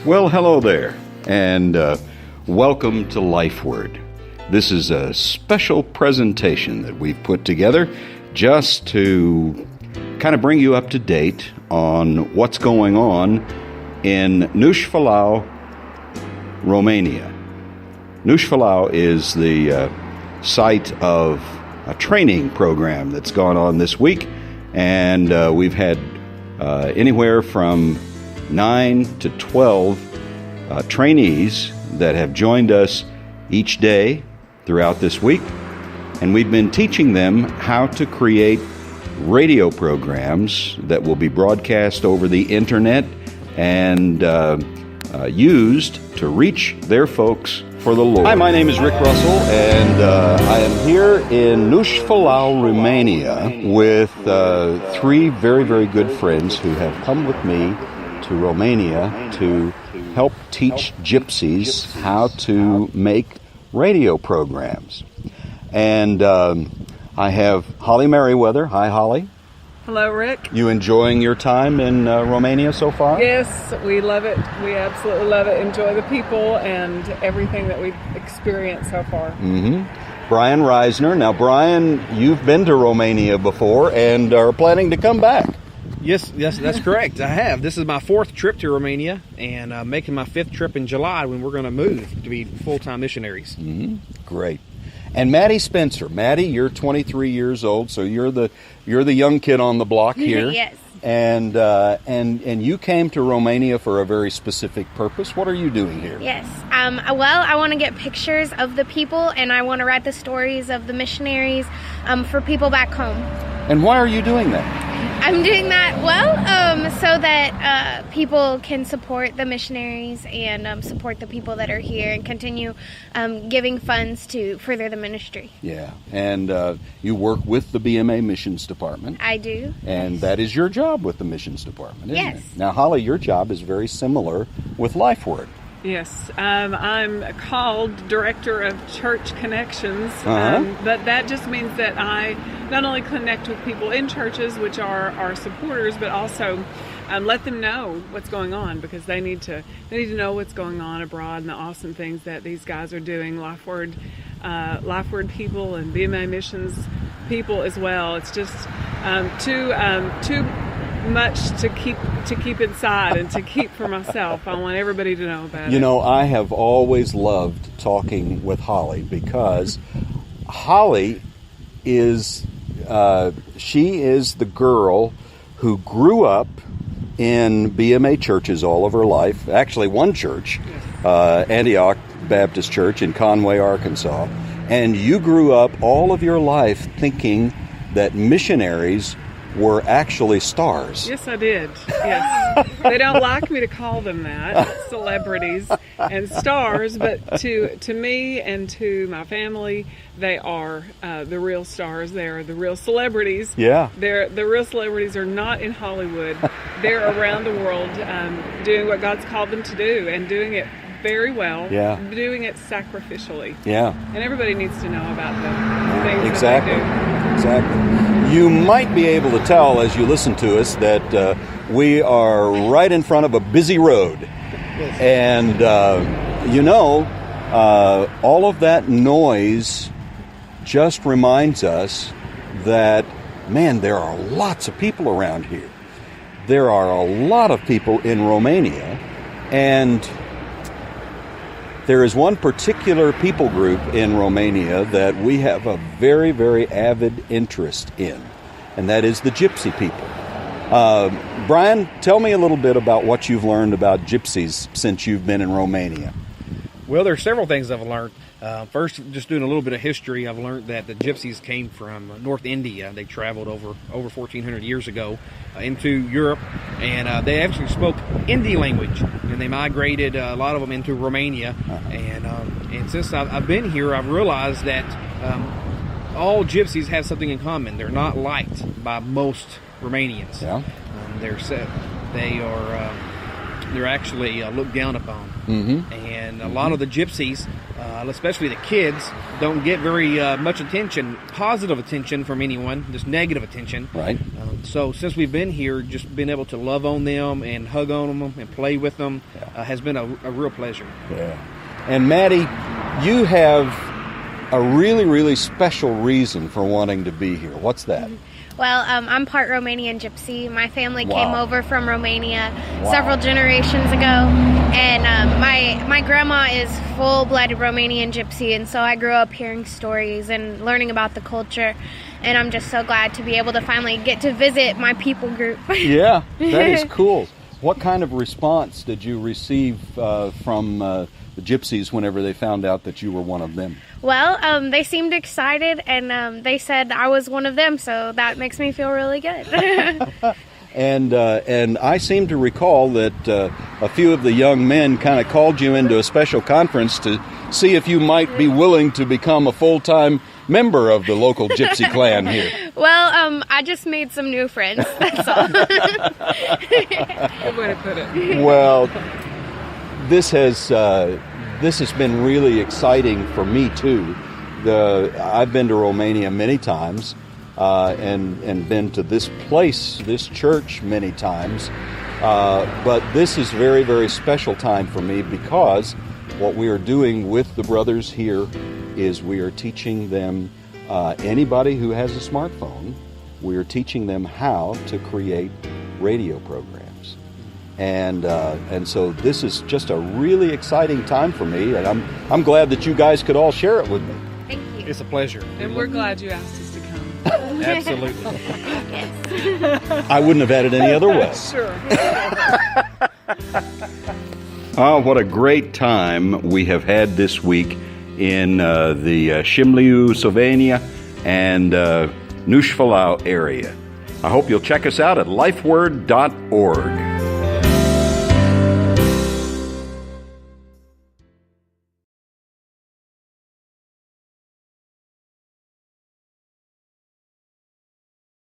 Well, hello there, and welcome to Lifeword. This is a special presentation that we've put together just to kind of bring you up to date on what's going on in Nuș-Fălău, Romania. Nuș-Fălău is the site of a training program that's gone on this week, and we've had anywhere from 9 to 12 trainees that have joined us each day throughout this week, and we've been teaching them how to create radio programs that will be broadcast over the internet and used to reach their folks for the Lord. Hi, my name is Rick Russell, and I am here in Nuș-Fălău, Romania, with three very, very good friends who have come with me to Romania to help teach Gypsies how to make radio programs. And I have Holly Merriweather. Hi, Holly. Hello, Rick. You enjoying your time in Romania so far? Yes, we love it. We absolutely love it. Enjoy the people and everything that we've experienced so far. Mm-hmm. Brian Reisner. Now, Brian, you've been to Romania before and are planning to come back. Yes, that's correct. I have. This is my fourth trip to Romania, and making my fifth trip in July when we're going to move to be full-time missionaries. Mm-hmm. Great. And Maddie Spencer. Maddie, you're 23 years old, so you're the young kid on the block here. Yes. And you came to Romania for a very specific purpose. What are you doing here? Yes. Well, I want to get pictures of the people, and I want to write the stories of the missionaries for people back home. And why are you doing that? I'm doing that, so that people can support the missionaries and support the people that are here and continue giving funds to further the ministry. Yeah, and you work with the BMA Missions Department. I do. And that is your job with the Missions Department, isn't Yes. it? Now, Holly, your job is very similar with Lifeword. Yes, I'm called Director of Church Connections, but that just means that I not only connect with people in churches, which are our supporters, but also let them know what's going on, because they need to know what's going on abroad and the awesome things that these guys are doing. Lifeword people and BMA Missions people as well. It's just too much to keep inside and to keep for myself. I want everybody to know about it. You know, I have always loved talking with Holly because Holly is she is the girl who grew up in BMA churches all of her life. Actually, one church, Antioch Baptist Church in Conway, Arkansas. And you grew up all of your life thinking that missionaries were actually stars. Yes, I did. Yes. They don't like me to call them that, celebrities and stars, but to me and to my family, they are the real stars. They are the real celebrities. Yeah. The real celebrities are not in Hollywood. They're around the world doing what God's called them to do and doing it very well. Yeah. Doing it sacrificially. Yeah. And everybody needs to know about the things Exactly. that they do. Exactly. You might be able to tell as you listen to us that we are right in front of a busy road. Yes. And, all of that noise just reminds us that, man, there are lots of people around here. There are a lot of people in Romania, and there is one particular people group in Romania that we have a very, very avid interest in, and that is the Gypsy people. Brian, tell me a little bit about what you've learned about Gypsies since you've been in Romania. Well, there are several things I've learned. First, just doing a little bit of history, I've learned that the Gypsies came from North India. They traveled over 1,400 years ago into Europe, and they actually spoke Hindi language, and they migrated a lot of them into Romania. And since I've been here, I've realized that all Gypsies have something in common. They're not liked by most Romanians. Yeah. they're actually looked down upon. Mm-hmm. And a lot of the gypsies, especially the kids, don't get very much attention, positive attention from anyone, just negative attention. Right. So since we've been here, just being able to love on them and hug on them and play with them has been a real pleasure. Yeah. And Maddie, you have a really, really special reason for wanting to be here. What's that? Well, I'm part Romanian Gypsy. My family came Wow. over from Romania several generations ago, and my grandma is full-blooded Romanian Gypsy, and so I grew up hearing stories and learning about the culture, and I'm just so glad to be able to finally get to visit my people group. Yeah, that is cool. What kind of response did you receive from the Gypsies whenever they found out that you were one of them? Well, they seemed excited, and they said I was one of them, so that makes me feel really good. And I seem to recall that a few of the young men kind of called you into a special conference to see if you might be willing to become a full-time member of the local Gypsy clan here. Well, I just made some new friends, that's all. Good way to put it. Well, this has been really exciting for me too. I've been to Romania many times, and been to this place, this church, many times. But this is very, very special time for me because what we are doing with the brothers here is we are teaching them, anybody who has a smartphone, we are teaching them how to create radio programs. And so this is just a really exciting time for me, and I'm glad that you guys could all share it with me. Thank you. It's a pleasure. And we're glad you asked us to come. Absolutely. I wouldn't have had it any other way. Sure. Oh, what a great time we have had this week in the Shimliu, Slovenia, and Nushfalau area. I hope you'll check us out at lifeword.org.